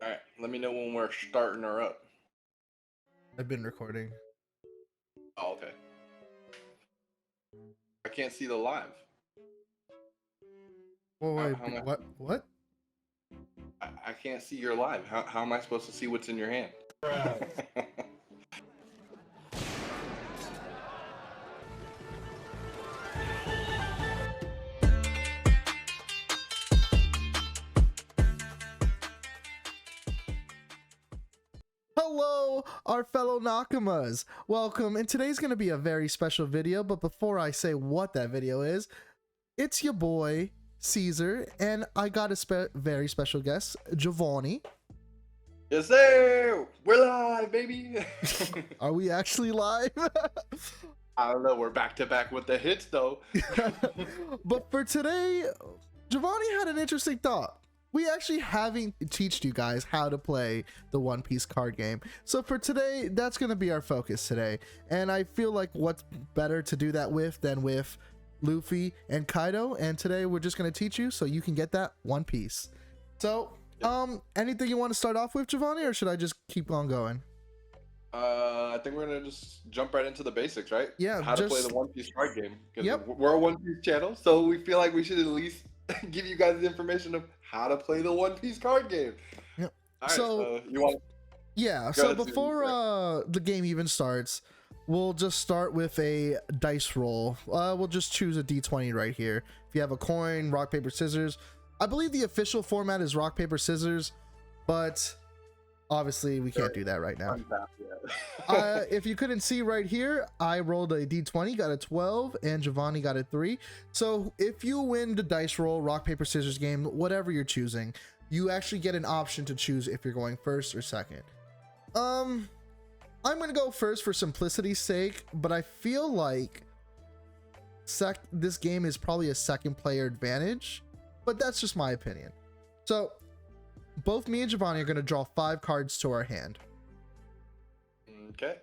All right, let me know when we're starting her up. I've been recording. Oh, okay. I can't see the live. Oh, wait, How am I, what? I can't see your live. How am I supposed to see what's in your hand? Hello, our fellow Nakamas. Welcome, and today's going to be a very special video, but before I say what that video is, it's your boy, Caesar, and I got a very special guest, Giovanni. Yes, sir. We're live, baby. Are we actually live? I don't know. We're back to back with the hits, though. But for today, Giovanni had an interesting thought. We actually haven't taught you guys how to play the One Piece card game. So for today, that's going to be our focus today. And I feel like what's better to do that with than with Luffy and Kato. And today we're just going to teach you so you can get that One Piece. So, anything you want to start off with, Giovanni, or should I just keep on going? I think we're gonna just jump right into the basics, right? Yeah, How to play the One Piece card game. Yep. We're a One Piece channel, so we feel like we should at least give you guys the information of how to play the One Piece card game. Yep. All right, so you want? Yeah. So before the game even starts, we'll just start with a dice roll. We'll just choose a d20 right here. If you have a coin, rock, paper, scissors. I believe the official format is rock, paper, scissors, but obviously we can't do that right now. If you couldn't see right here, I rolled a d20, got a 12, and Giovanni got a 3. So if you win the dice roll, rock, paper, scissors game, whatever you're choosing, you actually get an option to choose if you're going first or second. I'm gonna go first for simplicity's sake, but I feel like this game is probably a second player advantage, but that's just my opinion. So both me and Giovanni are going to draw 5 cards to our hand. Okay.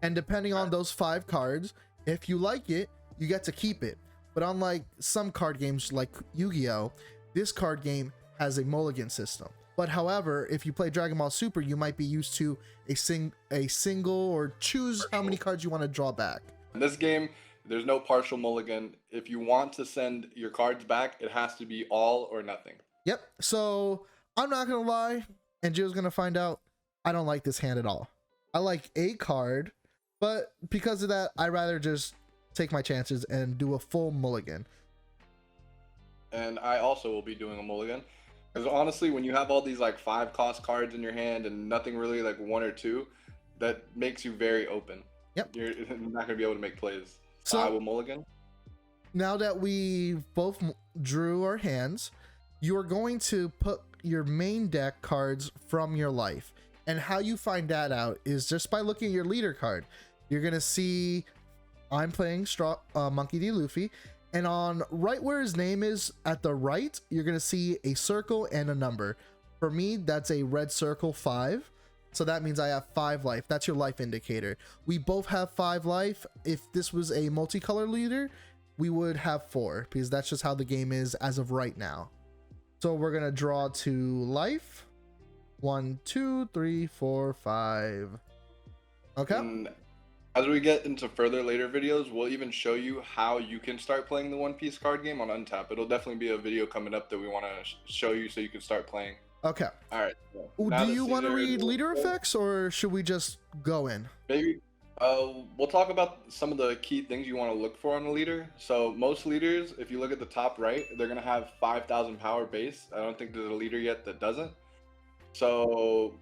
And depending on those 5 cards, if you like it, you get to keep it. But unlike some card games like Yu-Gi-Oh, this card game has a mulligan system. But however, if you play Dragon Ball Super, you might be used to a single or choose how many cards you want to draw back. In this game, there's no partial mulligan. If you want to send your cards back, it has to be all or nothing. Yep. So I'm not gonna lie, and Jill's gonna find out, I don't like this hand at all. I like a card, but because of that, I rather just take my chances and do a full mulligan. And I also will be doing a mulligan. Because honestly, when you have all these like 5 cost cards in your hand and nothing really like 1 or 2, that makes you very open. Yep. You're not gonna be able to make plays. So I will mulligan. Now that we both drew our hands, you're going to put your main deck cards from your life. And how you find that out is just by looking at your leader card. You're going to see I'm playing Monkey D. Luffy. And on right where his name is at the right, you're going to see a circle and a number. For me, that's a red circle 5. So that means I have 5 life. That's your life indicator. We both have 5 life. If this was a multicolor leader, we would have 4 because that's just how the game is as of right now. So we're gonna draw to life. 1, 2, 3, 4, 5. Okay. And as we get into further later videos, we'll even show you how you can start playing the One Piece card game on Untap. It'll definitely be a video coming up that we want to show you so you can start playing. Okay. All right. Do you want to read leader effects, or should we just go in? Maybe. We'll talk about some of the key things you want to look for on a leader. So most leaders, if you look at the top right, they're gonna have 5,000 power base. I don't think there's a leader yet that doesn't. So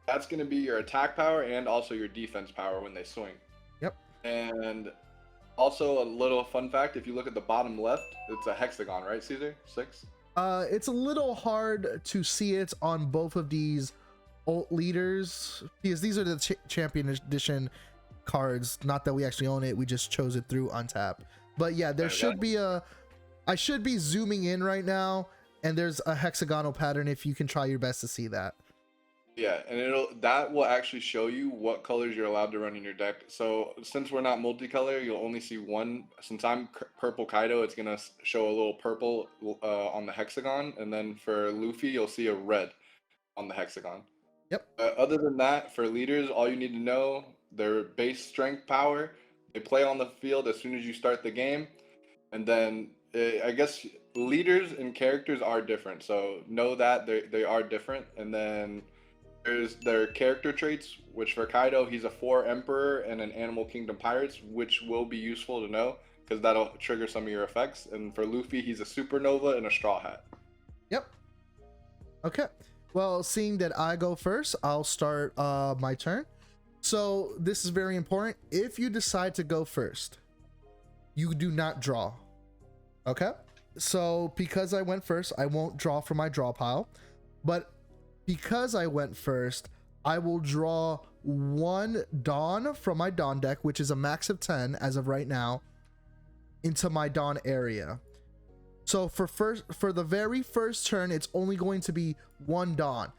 that's gonna be your attack power and also your defense power when they swing. Yep. And also a little fun fact: if you look at the bottom left, it's a hexagon, right, Caesar? 6. It's a little hard to see it on both of these alt leaders because these are the champion edition cards. Not that we actually own it, we just chose it through Untap. But yeah, there should be I should be zooming in right now, and there's a hexagonal pattern if you can try your best to see that. Yeah, and that will actually show you what colors you're allowed to run in your deck. So since we're not multicolor, you'll only see one. Since I'm purple Kaido, it's gonna show a little purple on the hexagon, and then for Luffy, you'll see a red. on the hexagon. Yep. Other than that, for leaders, all you need to know, their base strength power, they play on the field as soon as you start the game. And then I guess leaders and characters are different. So know that they are different. And then there's their character traits, which for Kaido, he's a 4 Emperor and an Animal Kingdom Pirates, which will be useful to know because that'll trigger some of your effects. And for Luffy, he's a Supernova and a Straw Hat. Yep. Okay. Well, seeing that I go first, I'll start my turn. So this is very important. If you decide to go first, you do not draw. Okay? So because I went first, I won't draw from my draw pile. But because I went first, I will draw 1 Dawn from my Dawn deck, which is a max of 10 as of right now, into my Dawn area. So for the very first turn, it's only going to be 1 Dawn.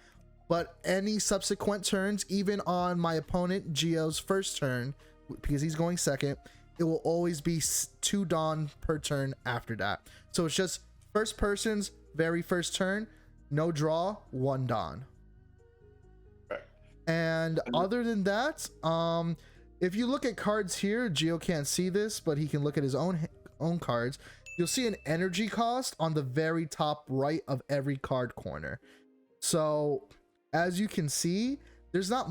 But any subsequent turns, even on my opponent Gio's first turn, because he's going second, it will always be 2 Dawn per turn after that. So it's just first person's very first turn, no draw, 1 Dawn. Right. And other than that, if you look at cards here, Gio can't see this, but he can look at his own cards. You'll see an energy cost on the very top right of every card corner. So as you can see, there's not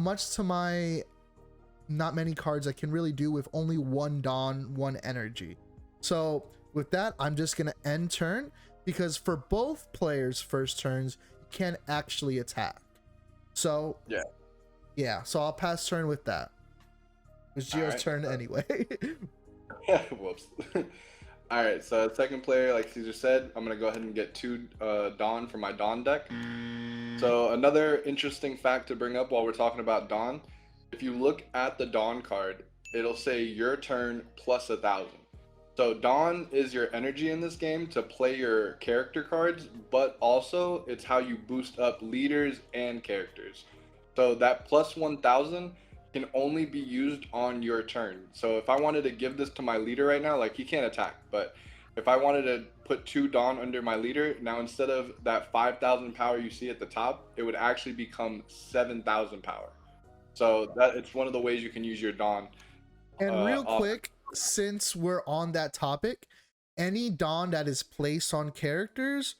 many cards I can really do with only 1 Dawn, 1 energy. So with that, I'm just gonna end turn, because for both players' first turns, you can't actually attack. So yeah, so I'll pass turn with that. It was Gio's turn anyway. Whoops. All right, so second player, like Caesar said, I'm gonna go ahead and get 2 Dawn for my Dawn deck. So another interesting fact to bring up while we're talking about Dawn, if you look at the Dawn card, it'll say your turn plus 1,000. So Dawn is your energy in this game to play your character cards, but also it's how you boost up leaders and characters. So that plus 1,000 can only be used on your turn. So if I wanted to give this to my leader right now, like he can't attack, but if I wanted to put 2 Dawn under my leader, now instead of that 5,000 power you see at the top, it would actually become 7,000 power. So that it's one of the ways you can use your Dawn. And real quick, since we're on that topic, any Dawn that is placed on characters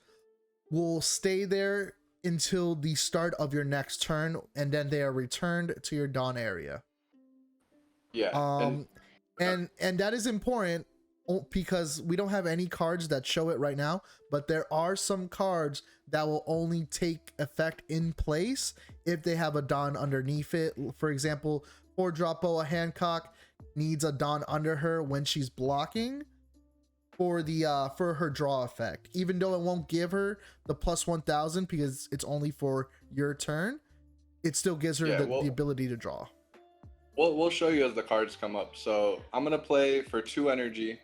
will stay there until the start of your next turn, and then they are returned to your Dawn area. Yeah. And that is important because we don't have any cards that show it right now, but there are some cards that will only take effect in place if they have a Dawn underneath it. For example, 4-drop Boa Hancock needs a Dawn under her when she's blocking for her draw effect, even though it won't give her the plus 1,000 because it's only for your turn. It still gives her the ability to draw. We'll show you as the cards come up. So I'm gonna play for 2 energy.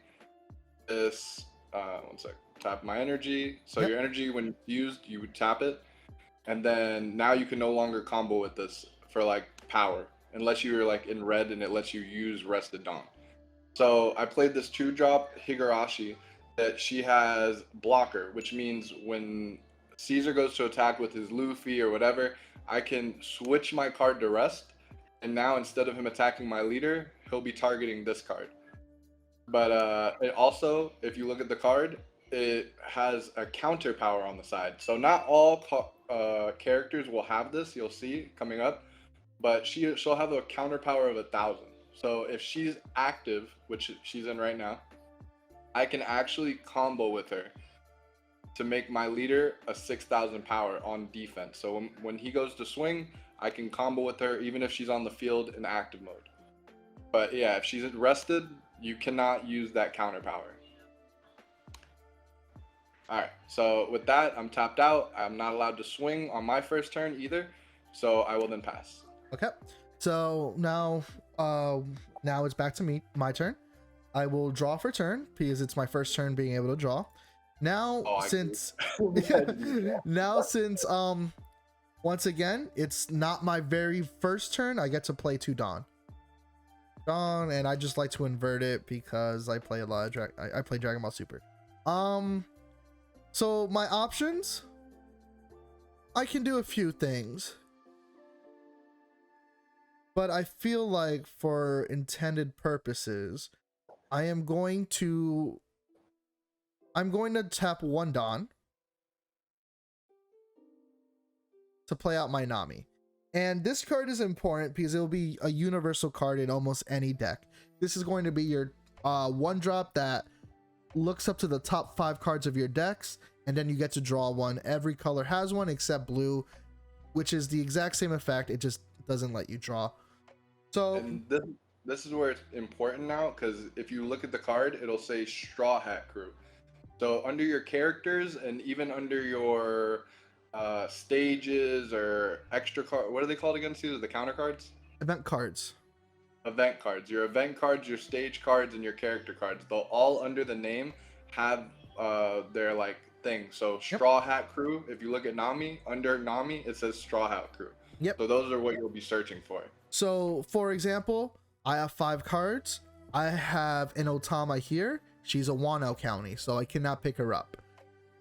This one sec. Tap my energy. So your energy, when used, you would tap it, and then now you can no longer combo with this for like power unless you're like in red and it lets you use Rested Dawn. So I played this 2-drop Higurashi that she has blocker, which means when Caesar goes to attack with his Luffy or whatever, I can switch my card to rest, and now instead of him attacking my leader, he'll be targeting this card. But it also, if you look at the card, it has a counter power on the side. So not all characters will have this, you'll see coming up, but she'll have a counter power of 1,000. So if she's active, which she's in right now, I can actually combo with her to make my leader a 6,000 power on defense. So when he goes to swing, I can combo with her even if she's on the field in active mode. But yeah, if she's rested, you cannot use that counter power. Alright, so with that, I'm tapped out. I'm not allowed to swing on my first turn either, so I will then pass. Okay, so now it's back to my turn. I will draw for turn because it's my first turn being able to draw. Now, since once again, it's not my very first turn, I get to play 2 Dawn, and I just like to invert it because I play a lot of I play Dragon Ball Super. So my options, I can do a few things. But I feel like for intended purposes, I'm going to tap one Don to play out my Nami. And this card is important because it will be a universal card in almost any deck. This is going to be your one drop that looks up to the top 5 cards of your decks, and then you get to draw one. Every color has one except blue, which is the exact same effect. It just doesn't let you draw. So And this is where it's important now, because if you look at the card, it'll say Straw Hat Crew. So under your characters and even under your stages or extra card, what are they called again, Caesar? The counter cards? event cards. Event cards. Your event cards, your stage cards, and your character cards. They'll all under the name have their like thing. So Straw Hat Crew, if you look at Nami, under Nami, it says Straw Hat Crew. Yep. So those are what you'll be searching for. So for example, I have 5 cards. I have an Otama here. She's a Wano County, so I cannot pick her up.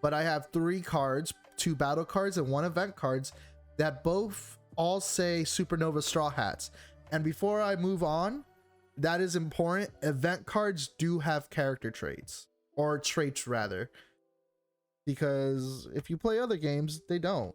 But I have 3 cards, 2 battle cards and 1 event cards that both all say Supernova Straw Hats. And before I move on, that is important. Event cards do have character traits, or traits rather, because if you play other games, they don't.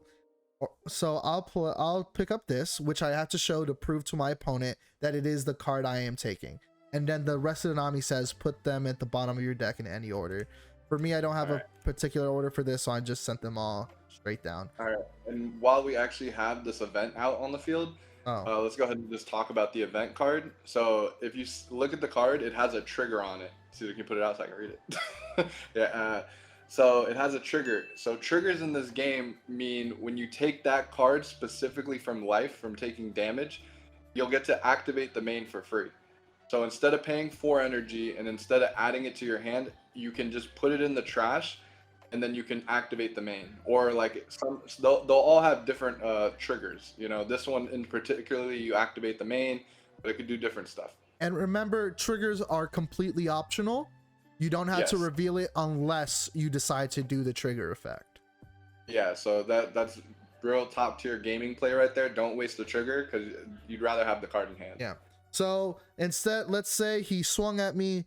So I'll pick up this, which I have to show to prove to my opponent that it is the card I am taking. And then the rest of the Nami says put them at the bottom of your deck in any order. For me, I don't have a particular order for this, so I just sent them all straight down. All right. And while we actually have this event out on the field, let's go ahead and just talk about the event card. So if you look at the card, it has a trigger on it. See if you can put it out so I can read it. Yeah. So it has a trigger. So triggers in this game mean when you take that card specifically from life, from taking damage, you'll get to activate the main for free. So instead of paying 4 energy and instead of adding it to your hand, you can just put it in the trash and then you can activate the main. Or like they'll all have different triggers. You know, this one in particularly, you activate the main, but it could do different stuff. And remember, triggers are completely optional. You don't have to reveal it unless you decide to do the trigger effect. Yeah, so that's real top tier gaming play right there. Don't waste the trigger because you'd rather have the card in hand. Yeah. So instead, let's say he swung at me.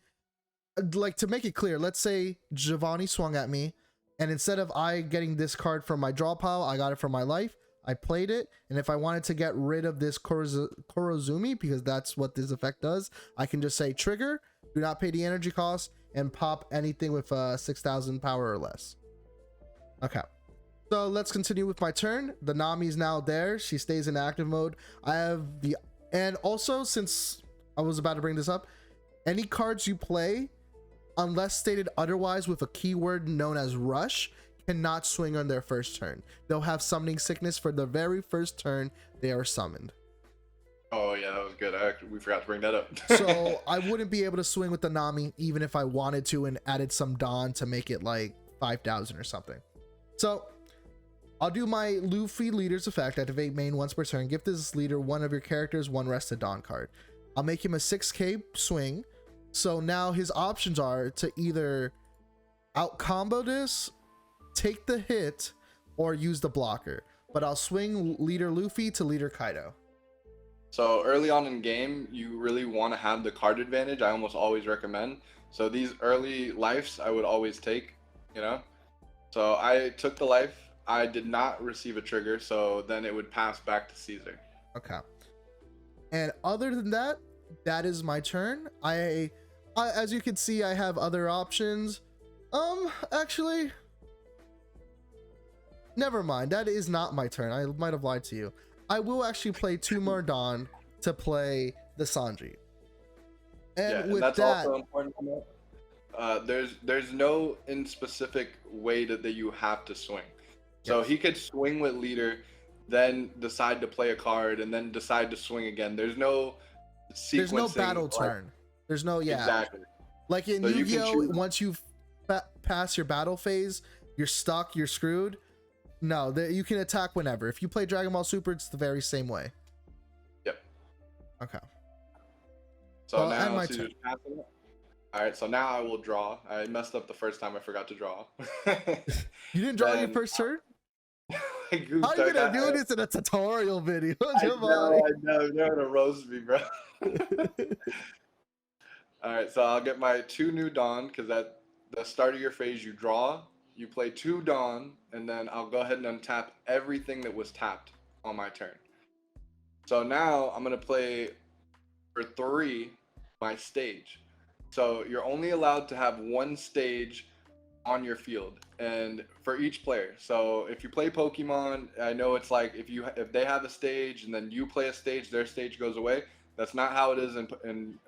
Like, to make it clear, let's say Giovanni swung at me, and instead of I getting this card from my draw pile, I got it from my life. I played it, and if I wanted to get rid of this Korozumi, because that's what this effect does, I can just say trigger, do not pay the energy cost, and pop anything with 6,000 power or less. Okay. So let's continue with my turn. The Nami is now there. She stays in active mode. I have the... And also, since I was about to bring this up, any cards you play, unless stated otherwise with a keyword known as rush, cannot swing on their first turn. They'll have summoning sickness for the very first turn they are summoned. Oh yeah, that was good. We forgot to bring that up. So I wouldn't be able to swing with the Nami even if I wanted to and added some Dawn to make it like 5,000 or something. So I'll do my Luffy leader's effect. Activate main once per turn. Give this leader one of your characters one rested Dawn card. I'll make him a 6k swing. So now his options are to either out combo this, take the hit, or use the blocker. But I'll swing leader Luffy to leader Kato. So early on in game, you really want to have the card advantage. I almost always recommend. So these early lives, I would always take, you know. So I took the life. I did not receive a trigger, so then it would pass back to Caesar. Okay. And other than that, that is my turn. I as you can see, I have other options. Actually, never mind. That is not my turn. I might have lied to you. I will actually play 2 more Dawn to play the Sanji. And with that's that, also important to note. There's no in specific way that you have to swing. So he could swing with leader, then decide to play a card, and then decide to swing again. There's no sequencing. There's no battle turn. There's no Exactly. Like in Yu-Gi-Oh, once you pass your battle phase, you're stuck. You're screwed. No, you can attack whenever. If you play Dragon Ball Super, it's the very same way. Yep. Okay. So now Caesar's passing it. All right, so now I will draw. I messed up the first time. I forgot to draw. You didn't draw your first turn? goofed. How are you gonna do this in a tutorial video, I Giovanni? know. You're gonna roast me, bro. All right, so I'll get my 2 new Dawn because at the start of your phase you draw, you play 2 Dawn, and then I'll go ahead and untap everything that was tapped on my turn. So now I'm gonna play for 3 my stage. So you're only allowed to have 1 stage on your field, and for each player. So if you play Pokemon, I know it's like if they have a stage and then you play a stage, their stage goes away. That's not how it is in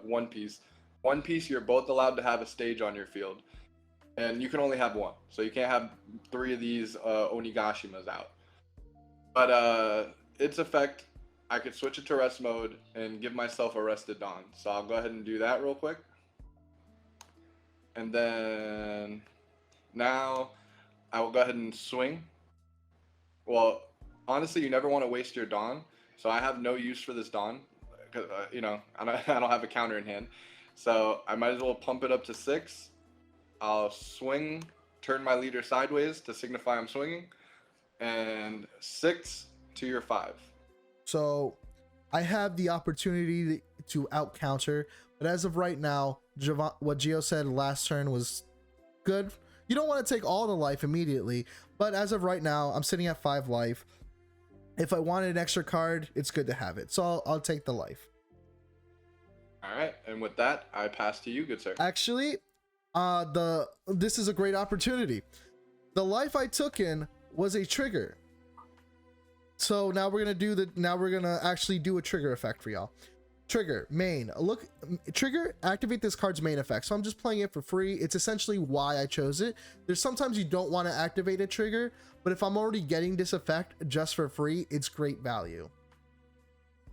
One Piece. One Piece, you're both allowed to have a stage on your field, and you can only have 1. So you can't have 3 of these Onigashimas out. But its effect, I could switch it to rest mode and give myself a rested Dawn. So I'll go ahead and do that real quick. And then now I will go ahead and swing. Well, honestly, you never want to waste your Dawn. So I have no use for this Dawn. Because, you know, I don't have a counter in hand. So I might as well pump it up to 6. I'll swing, turn my leader sideways to signify I'm swinging. And 6 to your 5. So I have the opportunity to out counter, but as of right now, what Gio said last turn was good. You don't want to take all the life immediately, but as of right now, I'm sitting at 5 life. If I wanted an extra card, it's good to have it. So I'll take the life. All right, and with that, I pass to you, good sir. Actually, this is a great opportunity. The life I took in was a trigger. So now we're gonna actually do a trigger effect for y'all. Trigger main, trigger, activate this card's main effect. So I'm just playing it for free. It's essentially why I chose it. There's sometimes you don't want to activate a trigger, but if I'm already getting this effect just for free, it's great value.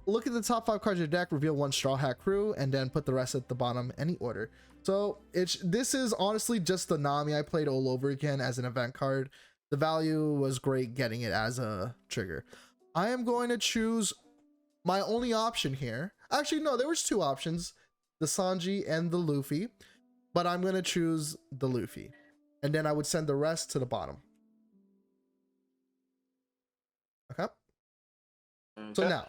Look at the top 5 cards of your deck, reveal 1 Straw Hat Crew, and then put the rest at the bottom, any order. So this is honestly just the Nami I played all over again as an event card. The value was great getting it as a trigger. I am going to choose my only option here. Actually, no, there was 2 options, the Sanji and the Luffy, but I'm going to choose the Luffy. And then I would send the rest to the bottom. Okay. So now,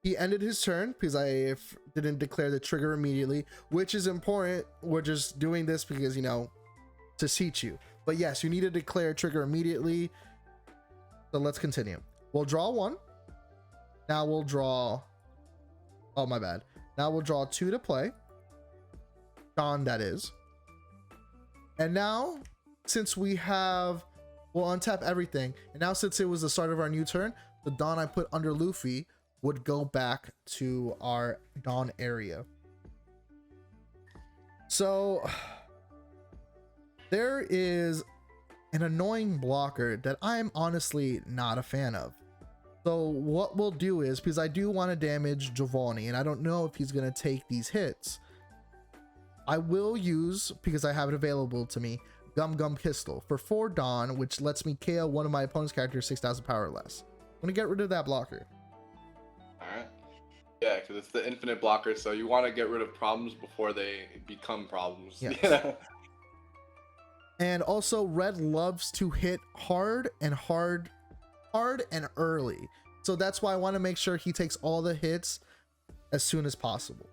he ended his turn because I didn't declare the trigger immediately, which is important. We're just doing this because, you know, to teach you. But yes, you need to declare a trigger immediately. So let's continue. We'll draw 1. Now we'll draw... Oh, my bad. Now we'll draw 2 to play. Dawn, that is. And now, since we have... We'll untap everything. And now since it was the start of our new turn, the Dawn I put under Luffy would go back to our Dawn area. So... There is an annoying blocker that I'm honestly not a fan of. So what we'll do is, because I do want to damage Giovanni, and I don't know if he's going to take these hits, I will use, because I have it available to me, Gum Gum Pistol for 4 Dawn, which lets me KO one of my opponent's characters 6,000 power or less. I'm going to get rid of that blocker. Alright. Yeah, because it's the infinite blocker, so you want to get rid of problems before they become problems. Yes. Yeah. And also, red loves to hit hard and early. So that's why I want to make sure he takes all the hits as soon as possible.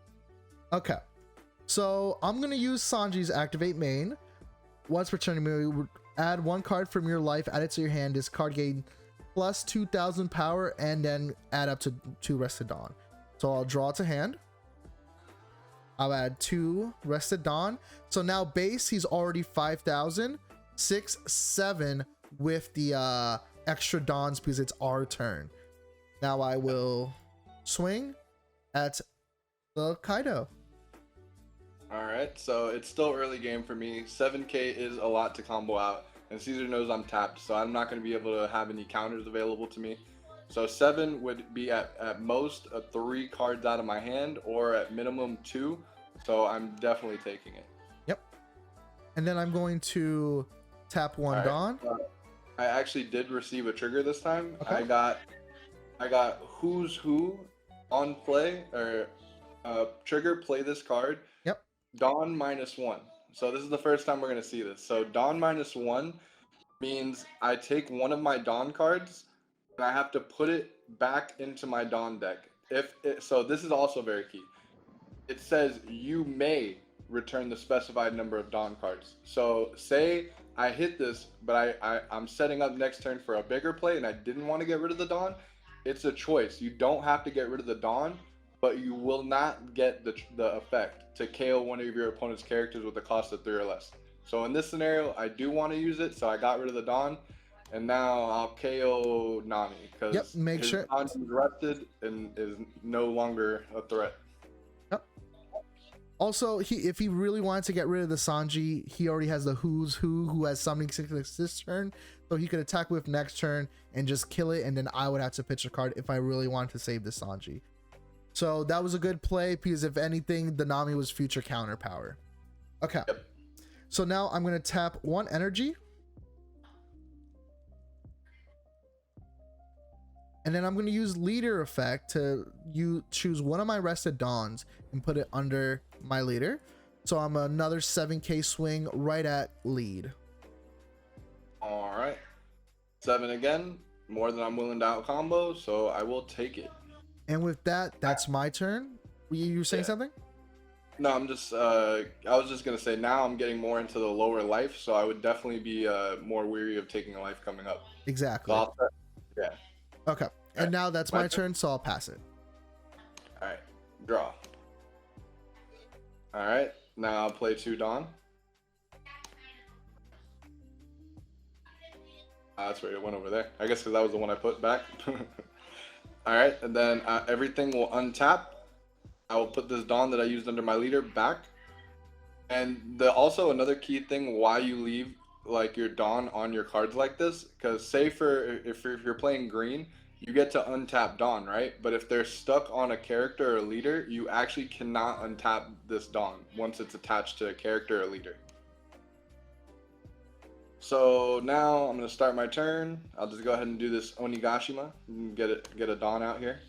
Okay. So I'm going to use Sanji's activate main. Once per turn, you add 1 card from your life, add it to your hand. This card gain plus 2,000 power and then add up to 2 rested Dawn. So I'll draw to hand. I'll add 2 rested Dawn. So now base, he's already 5,000. 6, 7 with the extra Dawns because it's our turn. Now I will swing at the Kaido. Alright, so it's still early game for me. 7k is a lot to combo out. And Caesar knows I'm tapped, so I'm not going to be able to have any counters available to me. So 7 would be at most 3 cards out of my hand, or at minimum 2. So I'm definitely taking it. Yep. And then I'm going to tap 1 Dawn. I actually did receive a trigger this time. Okay. I got Who's Who on play, or trigger, play this card. Yep. Dawn -1. So this is the first time we're going to see this. So Dawn -1 means I take one of my Dawn cards and I have to put it back into my Dawn deck. So this is also very key. It says you may return the specified number of Dawn cards. So say I hit this, but I'm setting up next turn for a bigger play and I didn't want to get rid of the Dawn. It's a choice. You don't have to get rid of the Dawn, but you will not get the effect to KO one of your opponent's characters with a cost of 3 or less. So in this scenario, I do want to use it, so I got rid of the Dawn, and now I'll KO Nami because make his sure Dawn is rested and is no longer a threat. Also, if he really wanted to get rid of the Sanji, he already has the Who's who has summoning sickness this turn, so he could attack with next turn and just kill it, and then I would have to pitch a card if I really wanted to save the Sanji. So that was a good play because if anything, the Nami was future counter power. Okay. Yep. So now I'm going to tap 1 energy. And then I'm going to use leader effect to choose one of my rested Dawns and put it under my leader. So I'm another 7k swing right at lead. All right. 7 again. More than I'm willing to out combo, so I will take it. And with that, that's my turn. You were saying something? No, I was just going to say now I'm getting more into the lower life, so I would definitely be more weary of taking a life coming up. Exactly. So yeah. Okay. And now that's my turn, so I'll pass it. All right. Draw. All right. Now I'll play 2 Dawn. That's where it went over there. I guess because that was the one I put back. All right. And then everything will untap. I will put this Dawn that I used under my leader back. And also another key thing why you leave like your Dawn on your cards like this, because say if you're playing green, you get to untap Dawn, right? But if they're stuck on a character or a leader, you actually cannot untap this Dawn once it's attached to a character or leader. So now I'm gonna start my turn. I'll just go ahead and do this Onigashima and get a Dawn out here.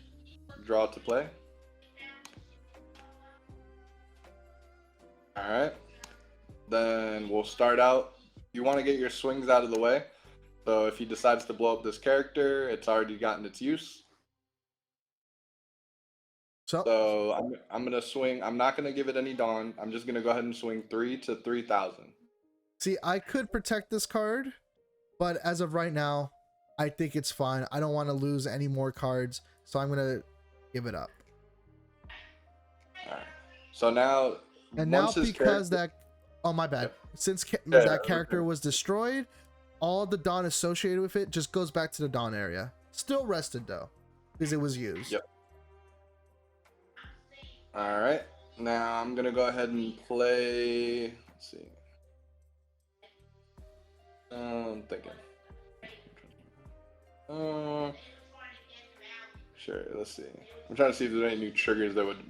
Draw it to play. All right. Then we'll start out. You want to get your swings out of the way. So if he decides to blow up this character, it's already gotten its use. So I'm gonna swing. I'm not gonna give it any Dawn. I'm just gonna go ahead and swing 3 to 3,000. See, I could protect this card, but as of right now, I think it's fine. I don't want to lose any more cards, so I'm gonna give it up. All right. So now, and now because oh my bad. Since that character was destroyed, all the Dawn associated with it just goes back to the Dawn area. Still rested though, because it was used. Yep. All right. Now I'm gonna go ahead and play. Let's see. I'm thinking. Sure. Let's see. I'm trying to see if there's any new triggers that would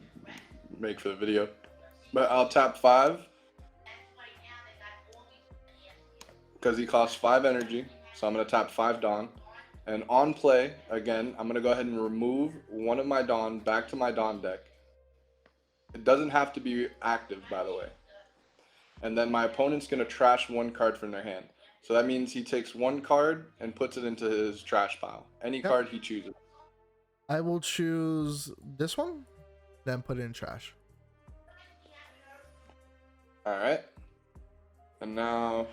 make for the video. But I'll tap 5 because he costs 5 energy. So I'm gonna tap 5 Dawn. And on play, again, I'm gonna go ahead and remove one of my Dawn back to my Dawn deck. It doesn't have to be active, by the way. And then my opponent's gonna trash 1 card from their hand. So that means he takes 1 card and puts it into his trash pile. Any card he chooses. I will choose this one, then put it in trash. Alright. And now,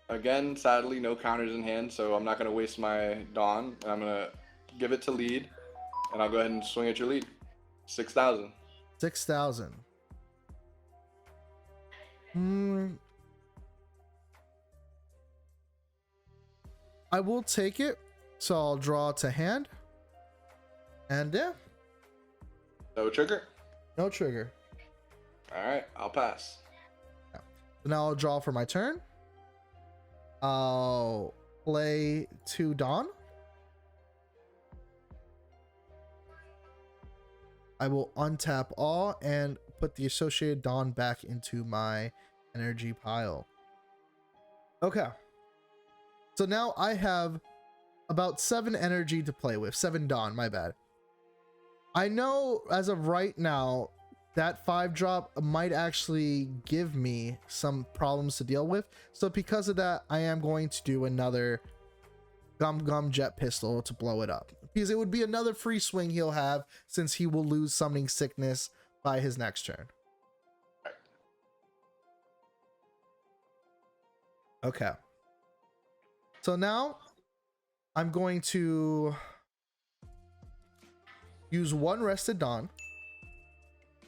again, sadly, no counters in hand, so I'm not going to waste my Dawn. I'm going to give it to lead, and I'll go ahead and swing at your lead. 6,000. 6,000. I will take it, so I'll draw to hand. And yeah. No trigger? No trigger. Alright, I'll pass. So now I'll draw for my turn. I'll play 2 Dawn. I will untap all and put the associated Dawn back into my energy pile. Okay. So now I have about 7 energy to play with. 7 Dawn, my bad. I know as of right now, that 5-drop might actually give me some problems to deal with. So because of that, I am going to do another Gum Jet Pistol to blow it up, because it would be another free swing he'll have since he will lose Summoning Sickness by his next turn. Okay. So now I'm going to use one Rested Dawn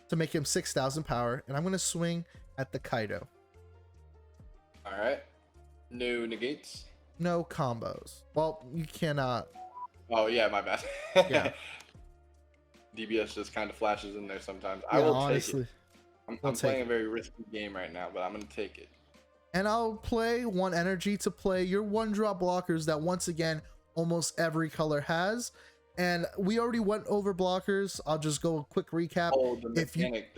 to make him 6,000 power, and I'm going to swing at the Kaito. All right. No negates. No combos. Well, you cannot. Oh yeah, my bad. Yeah. DBS just kind of flashes in there sometimes. Yeah, I will honestly, take it. I'm playing a very risky game right now, but I'm gonna take it. And I'll play one energy to play your 1-drop blockers that once again almost every color has. And we already went over blockers. I'll just go a quick recap. Oh, the mechanic.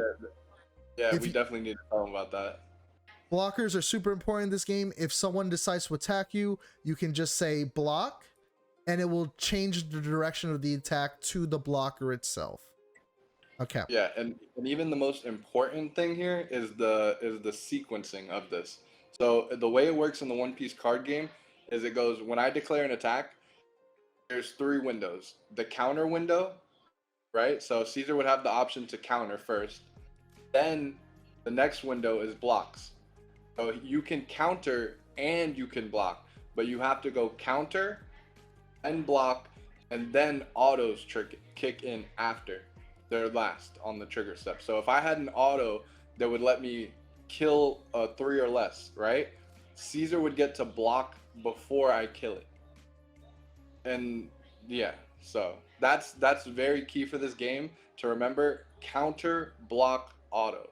We definitely need to tell them about that. Blockers are super important in this game. If someone decides to attack you, you can just say block, and it will change the direction of the attack to the blocker itself. Okay. Yeah, and even the most important thing here is the sequencing of this. So the way it works in the One Piece card game is it goes, when I declare an attack, there's 3 windows. The counter window, right? So Caesar would have the option to counter first. Then the next window is blocks. So you can counter and you can block, but you have to go counter and block, and then autos kick in after. They're last on the trigger step. So if I had an auto that would let me kill a 3 or less, right? Caesar would get to block before I kill it. And yeah, so that's very key for this game to remember: counter, block, auto.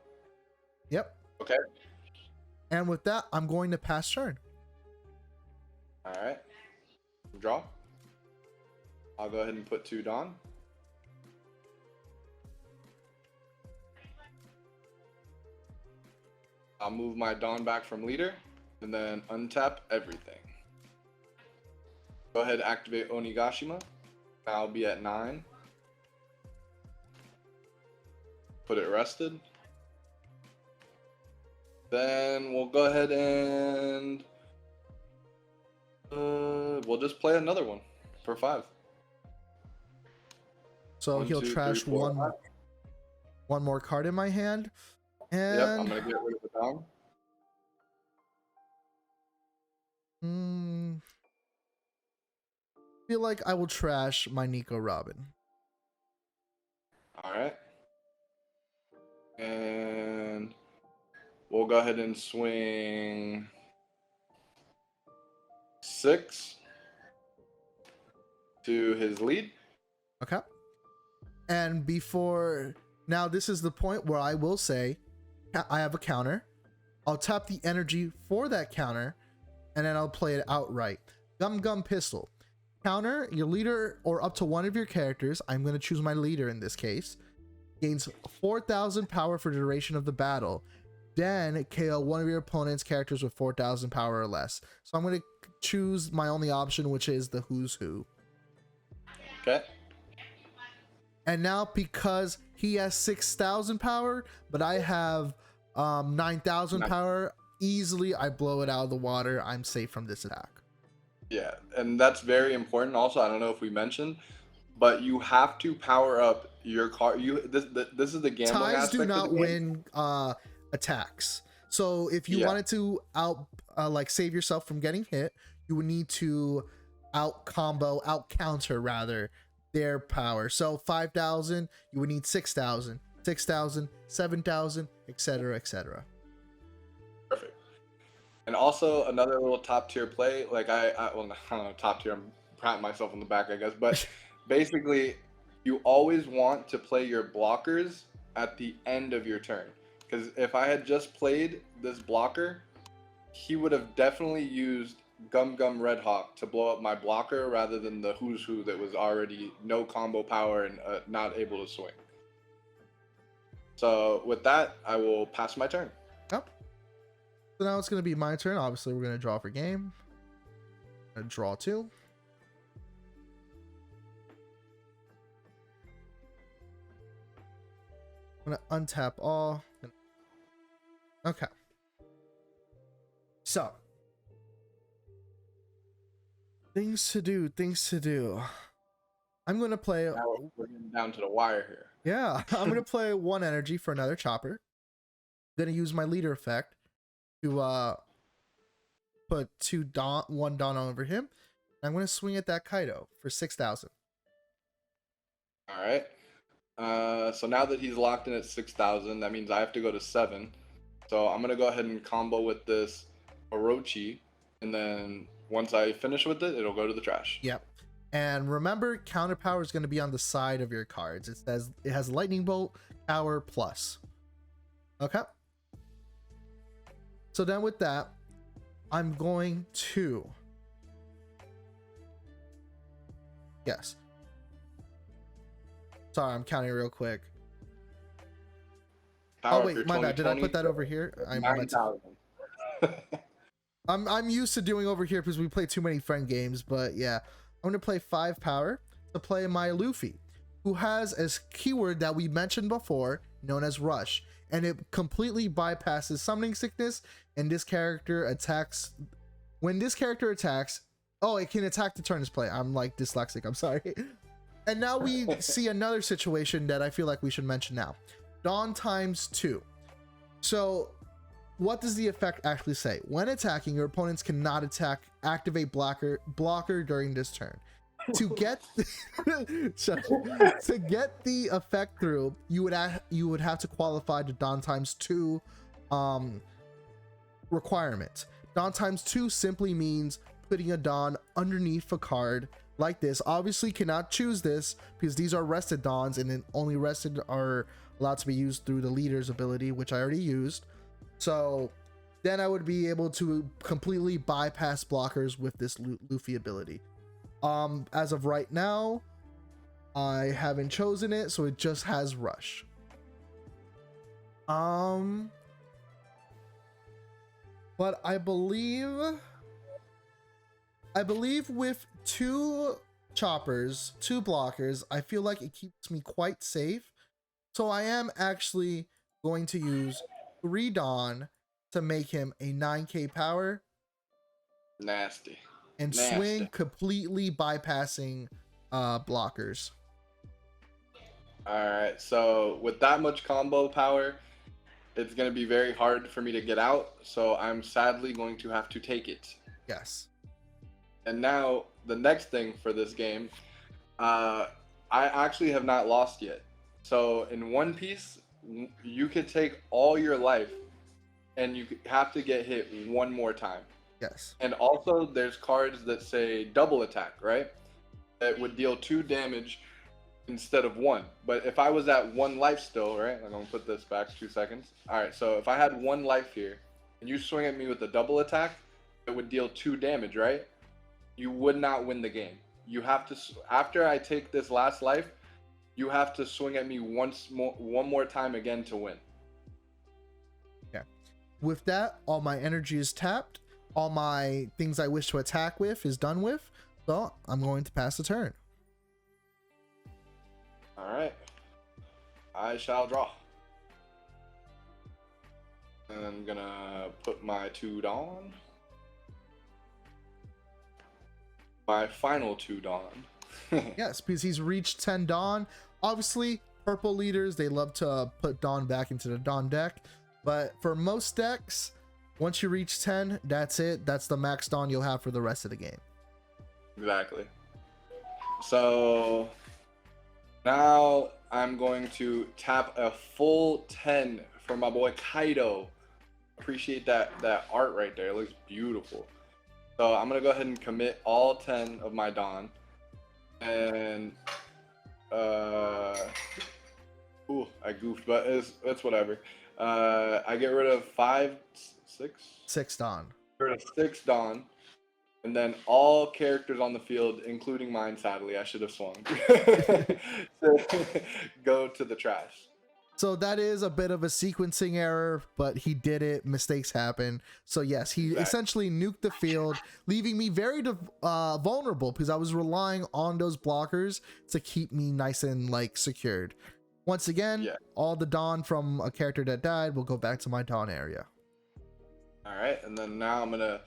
Yep. Okay. And with that, I'm going to pass turn. All right. Draw. I'll go ahead and put 2 Dawn. I'll move my Dawn back from leader and then untap everything. Go ahead and activate Onigashima. I'll be at 9. Put it rested. Then we'll go ahead and we'll just play another one for 5. So 1, he'll 2, trash 3, 4, 5. one more card in my hand. And Yep, I'm gonna get rid of the Dawn. Feel like I will trash my Nico Robin. All right. And we'll go ahead and swing 6 to his lead. Okay. And before now, this is the point where I will say I have a counter. I'll tap the energy for that counter, and then I'll play it outright. Gum Pistol. Counter your leader or up to one of your characters. I'm going to choose my leader in this case. Gains 4,000 power for the duration of the battle. Then KO one of your opponent's characters with 4,000 power or less. So I'm going to choose my only option, which is the Who's Who. Okay. And now because he has 6,000 power, but I have 9,000 power, easily I blow it out of the water. I'm safe from this attack. Yeah, and that's very important. Also, I don't know if we mentioned, but you have to power up your card. This is the gambling Ties aspect do not of the game. win attacks. So if you wanted to save yourself from getting hit, you would need to out counter rather their power. So 5,000, you would need 6,000, 6,000, 7,000, etc., etc. Perfect. And also another little top tier play, like I don't know, top tier. I'm patting myself on the back, I guess, but basically, you always want to play your blockers at the end of your turn. Because if I had just played this blocker, he would have definitely used Gum Red Hawk to blow up my blocker rather than the Who's Who that was already no combo power and not able to swing. So with that, I will pass my turn. Yep. So now it's going to be my turn. Obviously, we're going to draw for game. I'm going to draw 2. I'm gonna untap all. Okay. So, things to do, things to do. I'm gonna play. Now we're getting down to the wire here. Yeah, I'm gonna play one energy for another chopper. I'm gonna use my leader effect to put one Dawn over him. And I'm gonna swing at that Kaito for 6,000. All right. So now that he's locked in at 6,000, that means I have to go to 7. So I'm gonna go ahead and combo with this Orochi, and then once I finish with it, it'll go to the trash. Yep. And remember, counter power is going to be on the side of your cards. It says it has lightning bolt, power plus. Okay. So then with that, I'm going to. Yes. Sorry, I'm counting real quick. Power oh wait, my bad. Did I put that over here? 9,000. I'm used to doing over here because we play too many friend games, but yeah. I'm going to play 5 power to play my Luffy, who has a keyword that we mentioned before, known as Rush, and it completely bypasses Summoning Sickness, and this character attacks. When this character attacks, oh, it can attack the turn it's play. I'm like dyslexic, I'm sorry. And now we see another situation that I feel like we should mention now. Dawn times 2. So what does the effect actually say? When attacking, your opponents cannot activate blocker during this turn. To get to get the effect through, you would have to qualify the Dawn times 2 requirement. Dawn times 2 simply means putting a Dawn underneath a card like this. Obviously cannot choose this because these are rested Dawns, and then only rested are allowed to be used through the leader's ability, which I already used. So then I would be able to completely bypass blockers with this Luffy ability. As of right now, I haven't chosen it, so it just has Rush. But I believe with 2 choppers, 2 blockers, I feel like it keeps me quite safe. So I am actually going to use 3 Dawn to make him a 9k power. Nasty. And swing, completely bypassing blockers. Alright, so with that much combo power, it's going to be very hard for me to get out, so I'm sadly going to have to take it. Yes. And now, the next thing for this game, I actually have not lost yet. So in One Piece, you could take all your life and you have to get hit one more time. Yes. And also there's cards that say double attack, right? That would deal 2 damage instead of 1. But if I was at 1 life still, right? I'm gonna put this back 2 seconds. Alright, so if I had 1 life here and you swing at me with a double attack, it would deal 2 damage, right? You would not win the game. You have to, after I take this last life, you have to swing at me one more time again to win. Yeah. With that, all my energy is tapped. All my things I wish to attack with is done with. So I'm going to pass the turn. All right. I shall draw. And I'm gonna put my 2 Dawn. My final 2 Dawn. Yes, because he's reached 10 Dawn. Obviously, purple leaders, they love to put Dawn back into the Dawn deck. But for most decks, once you reach 10, that's it. That's the max Dawn you'll have for the rest of the game. Exactly. So now I'm going to tap a full 10 for my boy Kaito. Appreciate that art right there. It looks beautiful. So I'm gonna go ahead and commit all 10 of my Dawn, and ooh, I goofed, but it's whatever. I get rid of 6 Dawn. Get rid of 6 Dawn, and then all characters on the field, including mine, sadly, I should have swung, go to the trash. So that is a bit of a sequencing error, but he did it. Mistakes happen. So yes, he essentially nuked the field, leaving me very vulnerable because I was relying on those blockers to keep me nice and like secured. Once again, Yeah. all the Dawn from a character that died will go back to my Dawn area. All right, and then now I'm gonna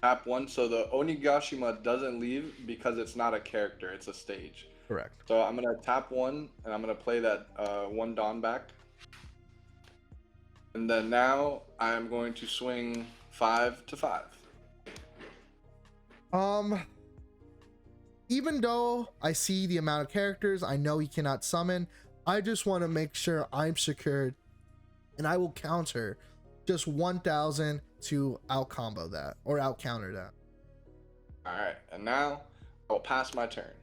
tap one, so the Onigashima doesn't leave because it's not a character; it's a stage. Correct. So I'm gonna tap one, and I'm gonna play that one Dawn back, and then now I'm going to swing 5 to 5. Even though I see the amount of characters, I know he cannot summon. I just want to make sure I'm secured, and I will counter just 1,000 to out combo that or out counter that. All right, and now I'll pass my turn.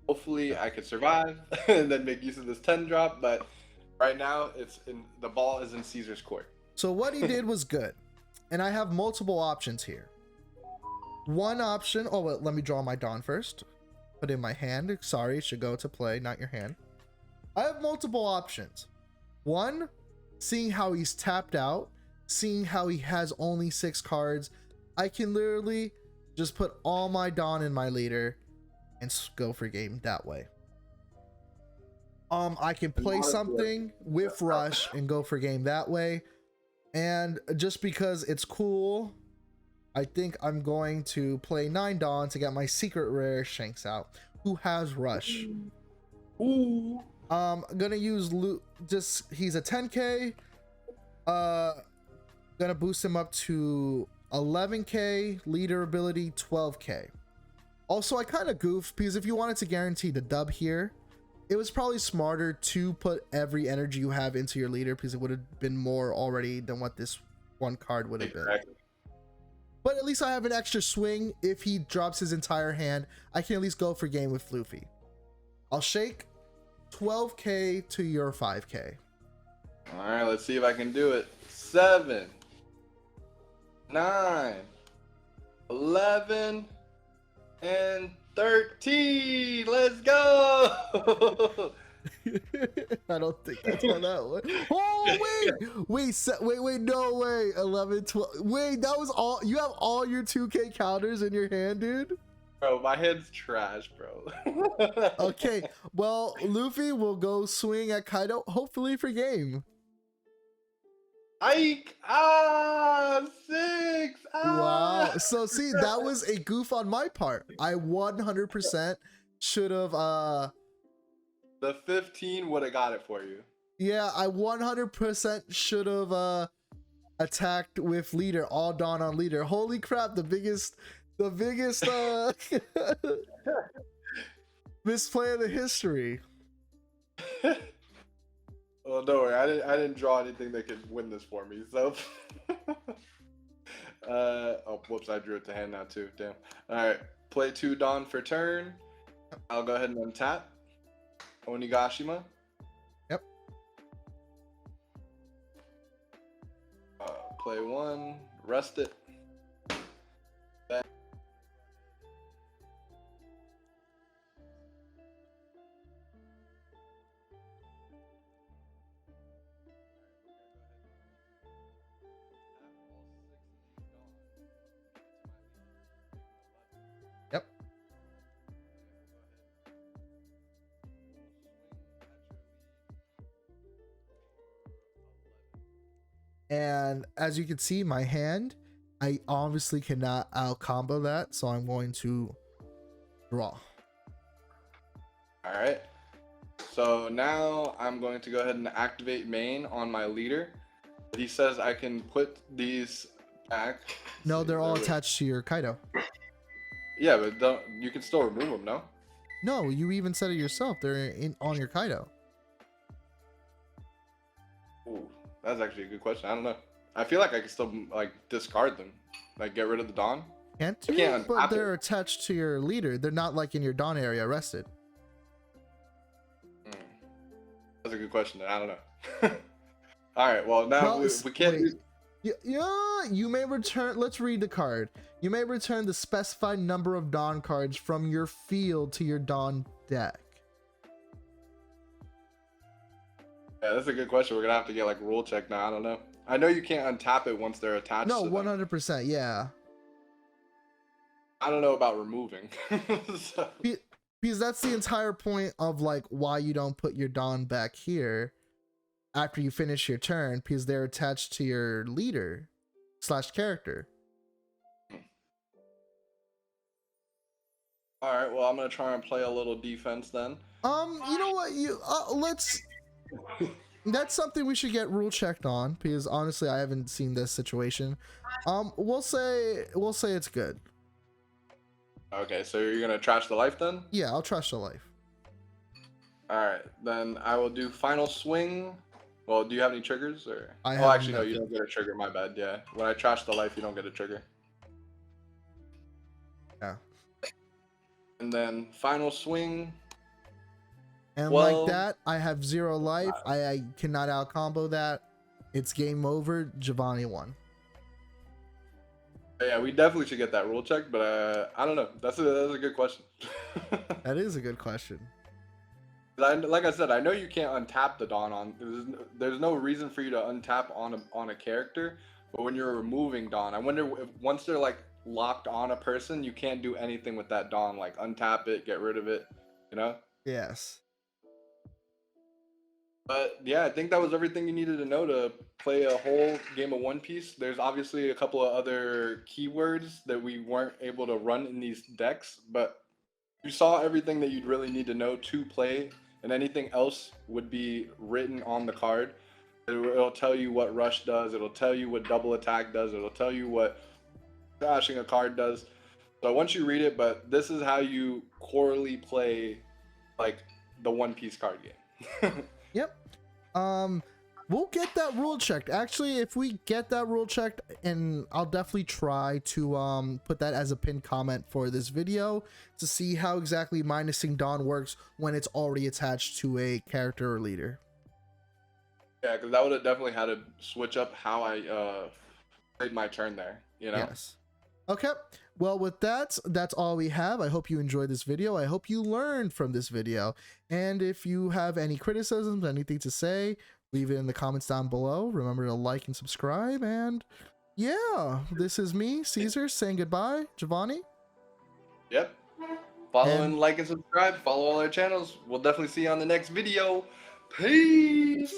Hopefully, I can survive and then make use of this 10 drop. But right now, the ball is in Caesar's court. So what he did was good, and I have multiple options here. One option. Oh well, let me draw my Dawn first. Put in my hand. Sorry, it should go to play, not your hand. I have multiple options. One, seeing how he's tapped out, seeing how he has only 6 cards, I can literally just put all my Dawn in my leader and go for game that way. I can play something with Rush and go for game that way. And just because it's cool, I think I'm going to play 9 Dawn to get my secret rare Shanks out, who has Rush. Ooh. I'm gonna use he's a 10k. Gonna boost him up to 11k, leader ability 12k. Also, I kind of goofed because if you wanted to guarantee the dub here, it was probably smarter to put every energy you have into your leader because it would have been more already than what this one card would have been. But at least I have an extra swing. If he drops his entire hand, I can at least go for game with Luffy. I'll shake 12k to your 5k. All right, let's see if I can do it. 7, 9, 11, and 13. Let's go. I don't think that's how that went. Oh wait, no way. 11, 12. Wait, that was all. You have all your 2k counters in your hand, dude? Bro, my hand's trash, bro. Okay, well, Luffy will go swing at Kaido, hopefully for game. Ike! 6! Wow. So see, that was a goof on my part. I 100% should have The 15 would have got it for you. yeah, I 100% should have attacked with leader, all Dawn on leader. Holy crap, the biggest misplay of the history. Well, don't worry, I didn't draw anything that could win this for me, so oh whoops, I drew it to hand now too. Damn. Alright, play 2 Dawn for turn. I'll go ahead and untap Onigashima. Yep. Play 1, rest it. Yep. And as you can see, my hand, I obviously cannot out combo that, so I'm going to draw. All right. So now I'm going to go ahead and activate main on my leader. He says I can put these back. No, they're all attached to your Kaido. Yeah, but you can still remove them, no? No, you even said it yourself. They're on your Kaido. Ooh, that's actually a good question. I don't know. I feel like I can still like discard them, like get rid of the Dawn. Can't you? Can't But they're attached to your leader. They're not like in your Dawn area rested. That's a good question. I don't know. All right. Well, now we can't. Yeah, you may return. Let's read the card. You may return the specified number of Dawn cards from your field to your Dawn deck. Yeah, that's a good question. We're gonna have to get like rule check now. I don't know. I know you can't untap it once they're attached. No, to 100%. Yeah. I don't know about removing. So. Because that's the entire point of like why you don't put your Don back here after you finish your turn, because they're attached to your leader / character. All right, well, I'm gonna try and play a little defense then. You know what? Let's. That's something we should get rule checked on, because honestly, I haven't seen this situation. We'll say it's good. Okay, so you're gonna trash the life then? Yeah, I'll trash the life. All right, then I will do final swing. Well, do you have any triggers or? I Oh, have actually, no, you nothing. don't get a trigger. My bad. Yeah, when I trash the life, you don't get a trigger. Yeah. And then final swing. And Well, like that, I have 0 life. I cannot out combo that. It's game over. Giovanni won. Yeah, we definitely should get that rule check, but I don't know. That's a good question. That is a good question. Like I said, I know you can't untap the Dawn on. There's no reason for you to untap on a character, but when you're removing Dawn, I wonder if once they're like locked on a person, you can't do anything with that Dawn, like untap it, get rid of it, you know? Yes. But yeah, I think that was everything you needed to know to play a whole game of One Piece. There's obviously a couple of other keywords that we weren't able to run in these decks, but you saw everything that you'd really need to know to play, and anything else would be written on the card. It'll tell you what rush does, it'll tell you what double attack does, it'll tell you what crashing a card does. So once you read it, but this is how you quarterly play like the One Piece card game. Yep. We'll get that rule checked. Actually, if we get that rule checked, and I'll definitely try to put that as a pinned comment for this video to see how exactly minusing Dawn works when it's already attached to a character or leader. Yeah, because that would have definitely had to switch up how I played my turn there, you know? Yes. Okay. Well, with that, that's all we have. I hope you enjoyed this video. I hope you learned from this video. And if you have any criticisms, anything to say, leave it in the comments down below. Remember to like and subscribe. And yeah, this is me, Caesar, saying goodbye. Giovanni? Yep. Follow and like and subscribe. Follow all our channels. We'll definitely see you on the next video. Peace!